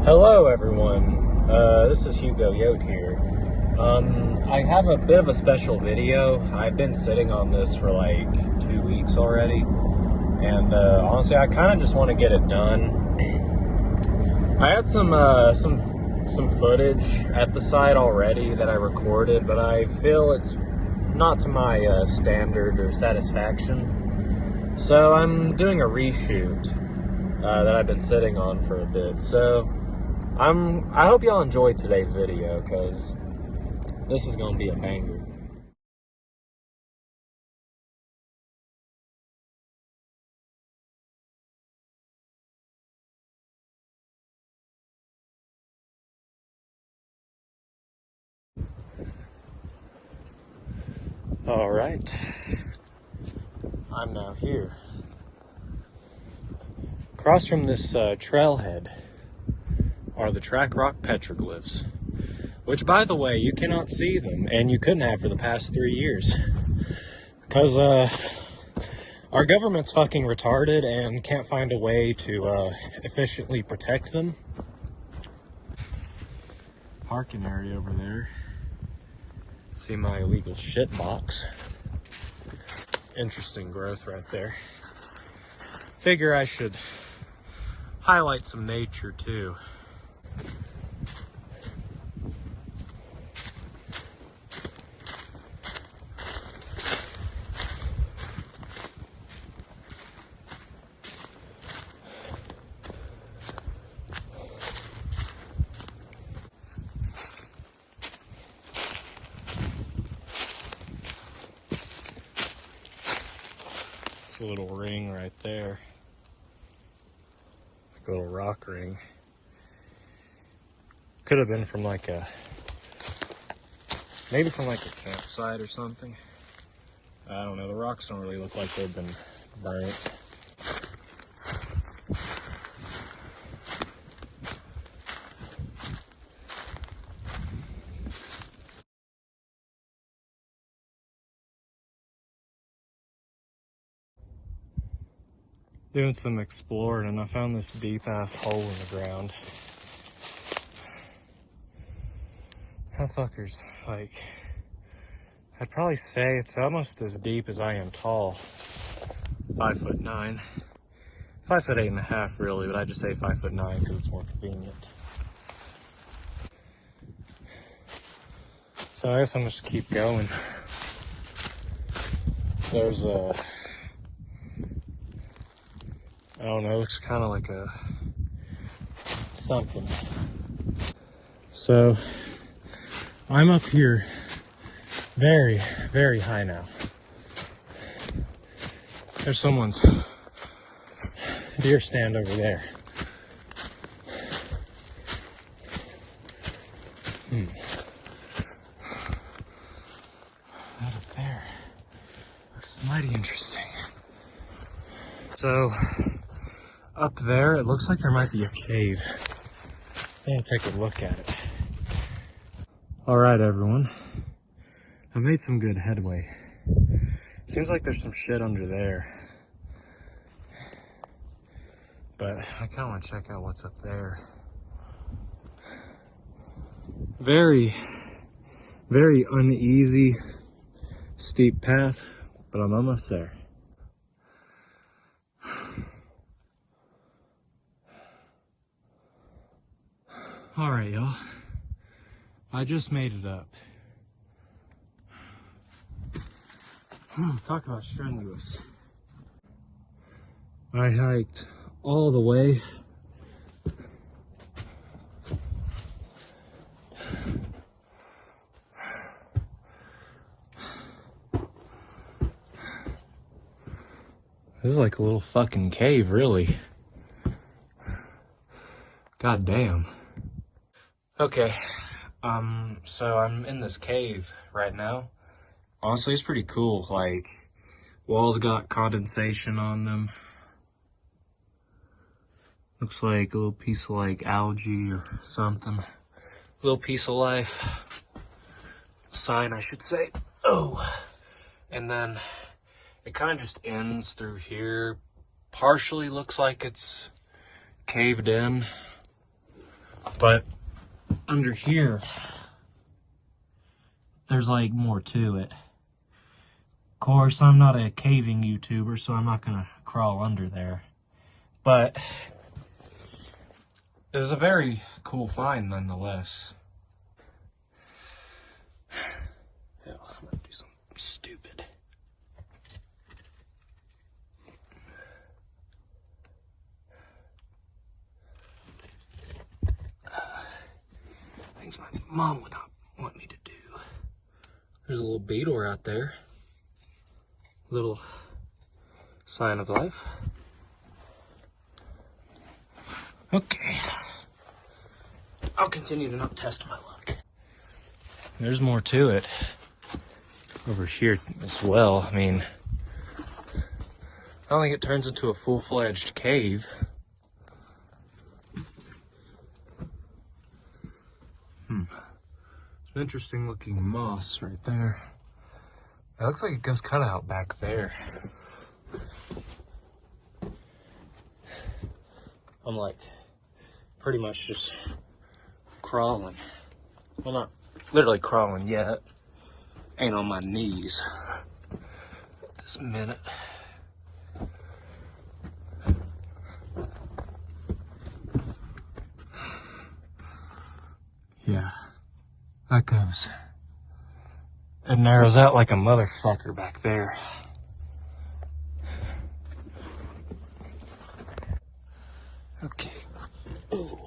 Hello everyone, this is Hugo Yote here. I have a bit of a special video. I've been sitting on this for like 2 weeks already, and honestly I kind of just want to get it done. I had some footage at the site already that I recorded, but I feel it's not to my standard or satisfaction. So I'm doing a reshoot that I've been sitting on for a bit. So I hope y'all enjoyed today's video, because this is going to be a banger. All right, I'm now here. Across from this trailhead are the track rock petroglyphs, which, by the way, you cannot see them, and you couldn't have for the past 3 years, because our government's fucking retarded and can't find a way to efficiently protect them. Parking area over there. See my illegal shit box. Interesting growth right there. Figure I should highlight some nature too. A little ring right there, like a little rock ring. Could have been from like maybe from like a campsite or something. I don't know, the rocks don't really look like they've been burnt. Doing some exploring, and I found this deep ass hole in the ground. That fucker's like, I'd probably say it's almost as deep as I am tall. 5'9". 5'8.5" really, but I just say 5'9" because it's more convenient. So I guess I'm just keep going. There's a, I don't know, looks kind of like a something. So I'm up here very, very high now. There's someone's deer stand over there. That up there looks mighty interesting. So up there, it looks like there might be a cave. I'm gonna take a look at it. All right, everyone. I made some good headway. Seems like there's some shit under there. But I kind of want to check out what's up there. Very, very uneasy, steep path, but I'm almost there. All right, y'all. I just made it up. Talk about strenuous. I hiked all the way. This is like a little fucking cave, really. God damn. Okay, so I'm in this cave right now. Honestly, it's pretty cool. Like, walls got condensation on them. Looks like a little piece of like algae or something. A little piece of life. Sign, I should say. Oh, and then it kind of just ends through here. Partially looks like it's caved in. But under here, there's like more to it. Of course, I'm not a caving YouTuber, so I'm not gonna crawl under there. But it was a very cool find nonetheless. Hell, I'm gonna do something stupid. Things my mom would not want me to do. There's a little beetle out there. Little sign of life. Okay. I'll continue to not test my luck. There's more to it over here as well. I mean, I don't think it turns into a full-fledged cave. It's an interesting looking moss right there. It looks like it goes cut out back there. I'm like pretty much just crawling. Well, not literally crawling yet. Ain't on my knees this minute. Yeah, that goes. It narrows out like a motherfucker back there. Okay. Ooh.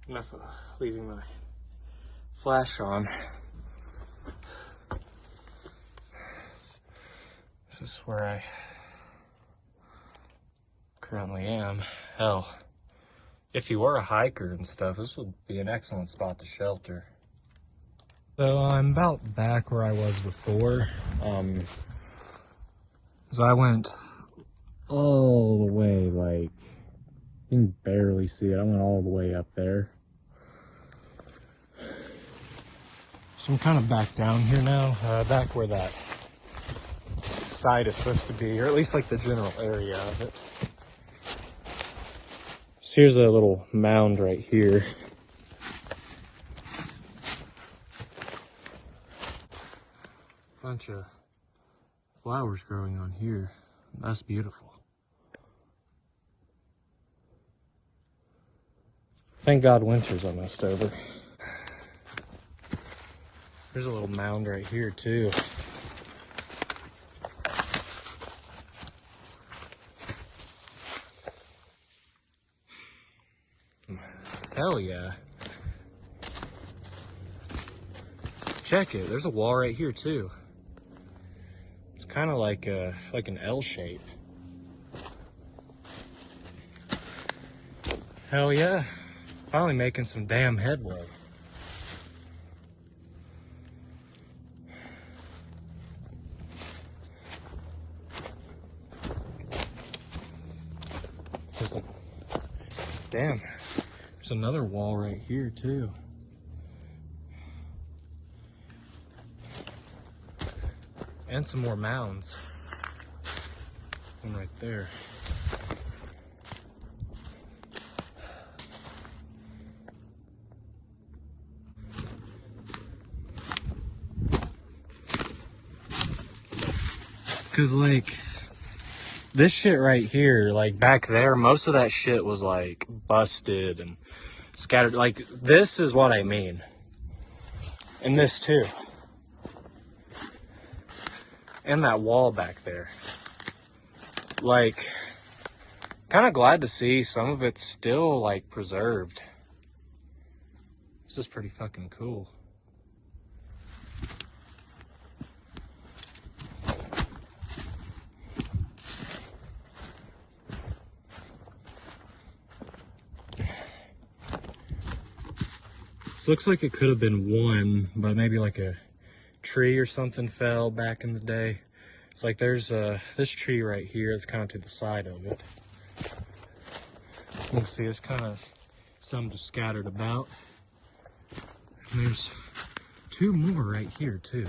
Enough of leaving my flash on. This is where I currently am. Hell, if you were a hiker and stuff, this would be an excellent spot to shelter. So I'm about back where I was before. So I went all the way, like, you can barely see it. I went all the way up there. So I'm kind of back down here now, back where that side is supposed to be, or at least like the general area of it. So here's a little mound right here. Bunch of flowers growing on here. That's beautiful. Thank God winter's almost over. There's a little mound right here too. Hell yeah. Check it, there's a wall right here too. It's kind of like an L shape. Hell yeah. Finally making some damn headway. Damn, there's another wall right here too. And some more mounds. One right there. Cause like, this shit right here, like back there, most of that shit was like busted and scattered. Like, this is what I mean. And this too. And that wall back there. Like, kind of glad to see some of it's still like preserved. This is pretty fucking cool. Looks like it could have been one, but maybe like a tree or something fell back in the day. It's like there's this tree right here is kind of to the side of it. You can see there's kind of some just scattered about. And there's two more right here too.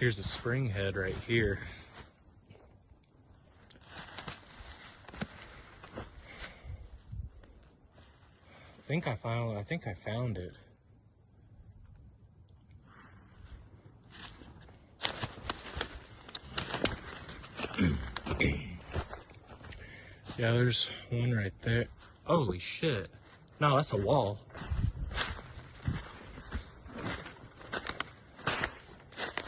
Here's a spring head right here. I think I found it. Yeah, there's one right there. Holy shit. No, that's a wall.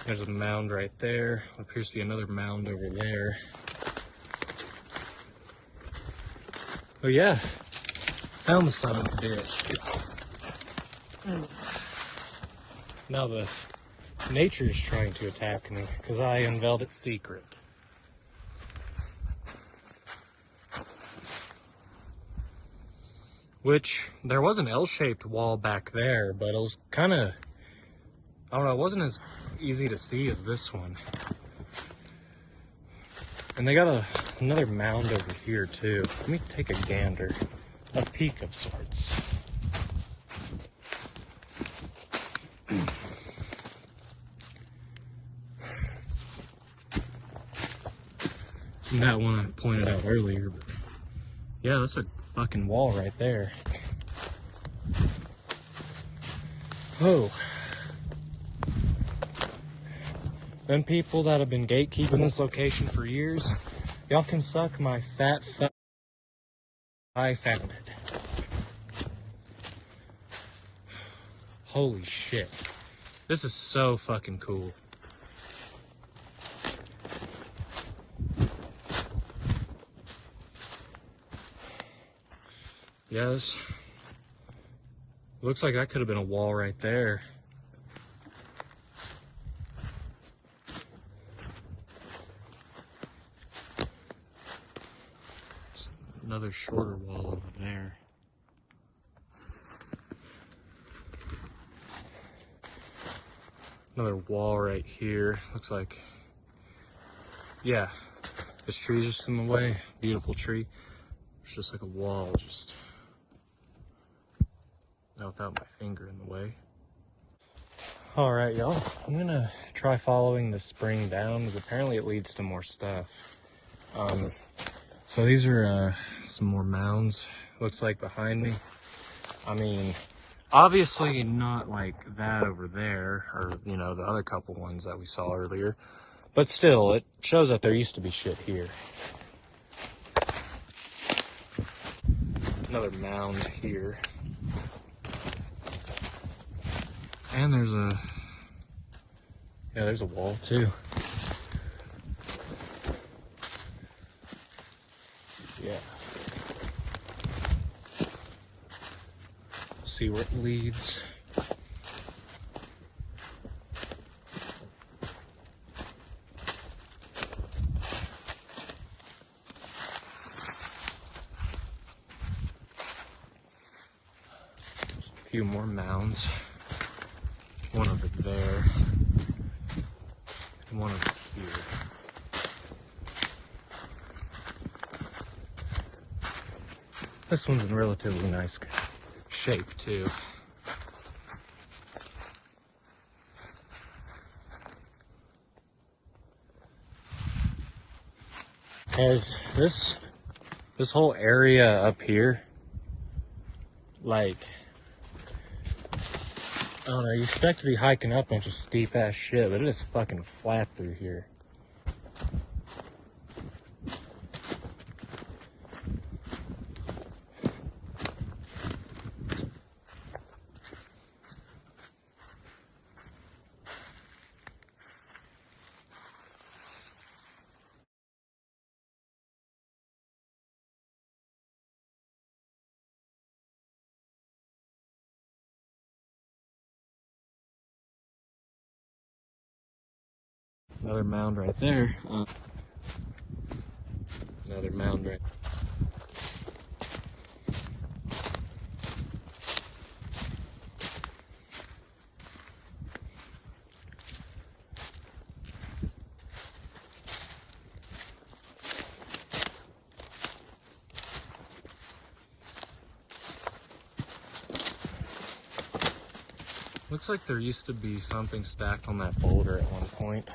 There's a mound right there. There appears to be another mound over there. Oh yeah, found the son of a bitch. Now the nature is trying to attack me because I unveiled its secret. Which, there was an L-shaped wall back there, but it was kind of, I don't know, it wasn't as easy to see as this one. And they got another mound over here too. Let me take a gander, a peek of sorts. That one I pointed out earlier, but yeah, that's a fucking wall right there. Oh. Them people that have been gatekeeping this location for years, y'all can suck my fat fuck. I found it. Holy shit. This is so fucking cool. Yes. Looks like that could have been a wall right there. Another shorter wall over there. Another wall right here. Looks like, yeah, this tree's just in the way. Beautiful tree. It's just like a wall, just without my finger in the way. All right, y'all. I'm gonna try following the spring down because apparently it leads to more stuff. So these are some more mounds, looks like, behind me. I mean, obviously not like that over there, or, you know, the other couple ones that we saw earlier. But still, it shows that there used to be shit here. Another mound here. And there's a wall too. Yeah. See where it leads. There's a few more mounds. One over there. And one over here. This one's in relatively nice shape too. As this whole area up here, like, I don't know, you expect to be hiking up a bunch of steep ass shit, but it is fucking flat through here. Another mound right there. Another mound right. Looks like there used to be something stacked on that boulder at one point.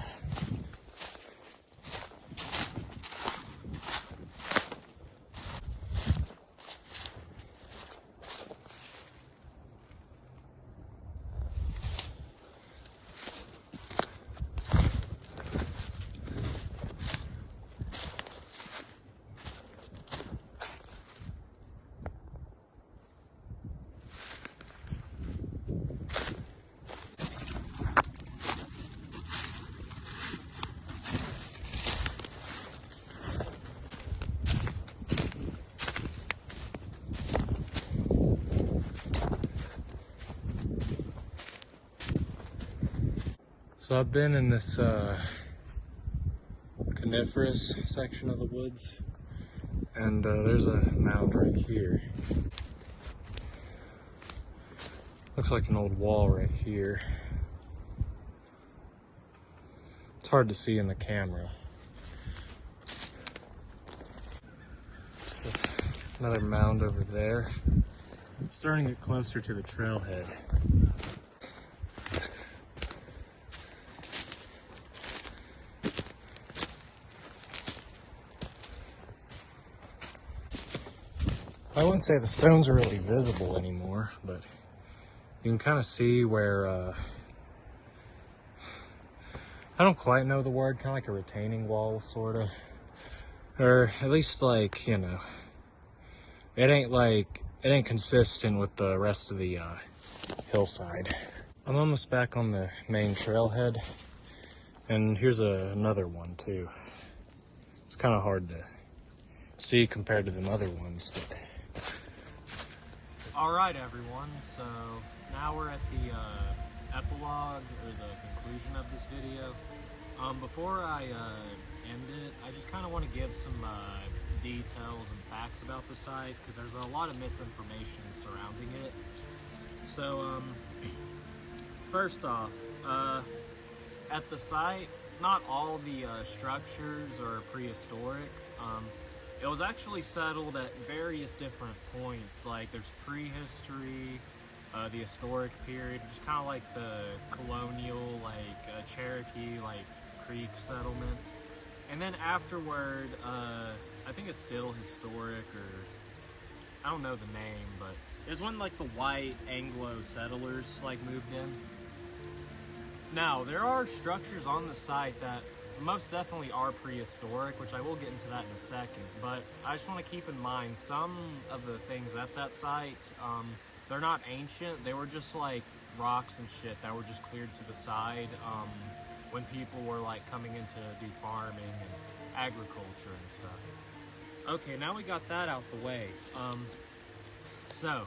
So I've been in this coniferous section of the woods, and there's a mound right here. Looks like an old wall right here. It's hard to see in the camera. Another mound over there. I'm starting to get closer to the trailhead. I wouldn't say the stones are really visible anymore, but you can kind of see where, I don't quite know the word, kind of like a retaining wall, sort of. Or at least, like, you know, it ain't consistent with the rest of the hillside. I'm almost back on the main trailhead, and here's another one too. It's kind of hard to see compared to them other ones, but... Alright everyone, so now we're at the epilogue, or the conclusion of this video. Before I end it, I just kind of want to give some details and facts about the site, because there's a lot of misinformation surrounding it. So, first off, at the site, not all the structures are prehistoric. It was actually settled at various different points, like there's prehistory, the historic period, which is kind of like the colonial, like Cherokee, like Creek settlement. And then afterward, I think it's still historic, or I don't know the name, but there's when like the white Anglo settlers like moved in. Now, there are structures on the site that most definitely are prehistoric, which I will get into that in a second, but I just want to keep in mind some of the things at that site, they're not ancient, they were just like rocks and shit that were just cleared to the side when people were like coming in to do farming and agriculture and stuff. Okay, now we got that out the way. So,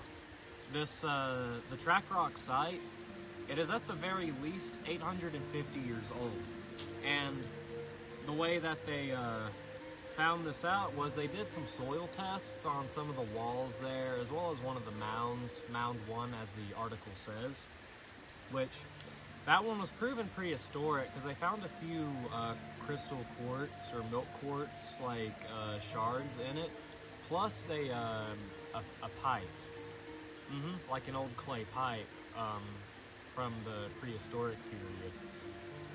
this, the Track Rock site, it is at the very least 850 years old, and the way that they found this out was they did some soil tests on some of the walls there, as well as one of the mounds, Mound 1 as the article says, which that one was proven prehistoric because they found a few crystal quartz or milk quartz like shards in it, plus a pipe, like an old clay pipe from the prehistoric period.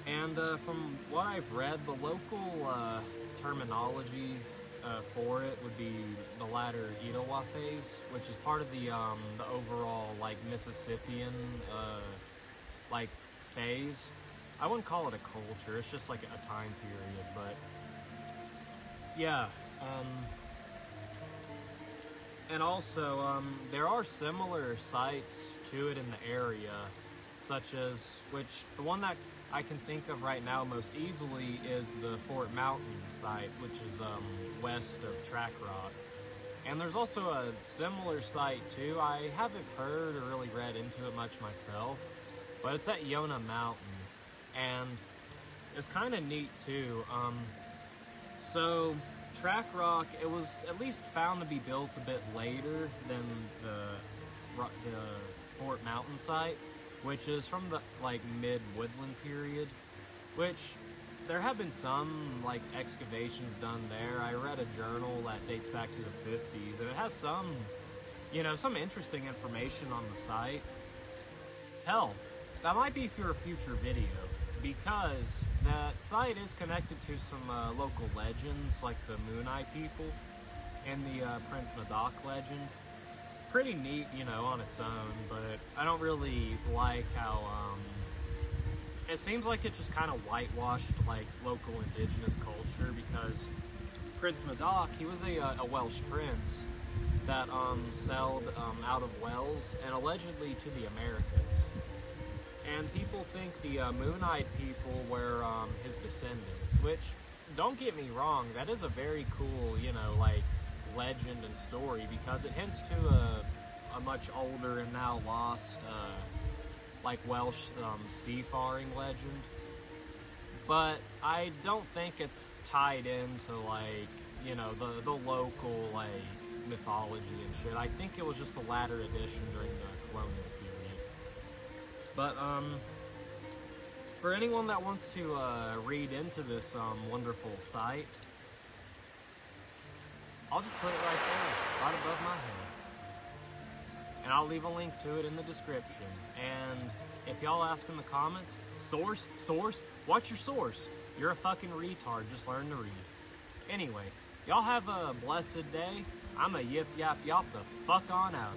And from what I've read, the local terminology for it would be the latter Etowah phase, which is part of the overall like Mississippian like phase. I wouldn't call it a culture; it's just like a time period. But yeah, and also there are similar sites to it in the area, such as the one that I can think of right now most easily is the Fort Mountain site, which is west of Track Rock. And there's also a similar site too. I haven't heard or really read into it much myself, but it's at Yonah Mountain, and it's kind of neat too. So Track Rock, it was at least found to be built a bit later than the Fort Mountain site, which is from the like mid-woodland period, which there have been some like excavations done there. I read a journal that dates back to the 50s, and it has some, you know, some interesting information on the site. Hell, that might be for a future video, because that site is connected to some local legends, like the Moon Eye people and the Prince Madoc legend. Pretty neat, you know, on its own, but I don't really like how, it seems like it just kind of whitewashed, like, local indigenous culture, because Prince Madoc, he was a Welsh prince that sailed out of Wales and allegedly to the Americas. And people think the Moon-Eyed people were his descendants, which, don't get me wrong, that is a very cool, you know, like, legend and story, because it hints to a much older and now lost, like, Welsh seafaring legend. But I don't think it's tied into, like, you know, the local, like, mythology and shit. I think it was just the latter edition during the colonial period. But, for anyone that wants to read into this wonderful site, I'll just put it right there, right above my head. And I'll leave a link to it in the description. And if y'all ask in the comments, source, what's your source? You're a fucking retard, just learn to read. Anyway, y'all have a blessed day. I'm a yip yap the fuck on out.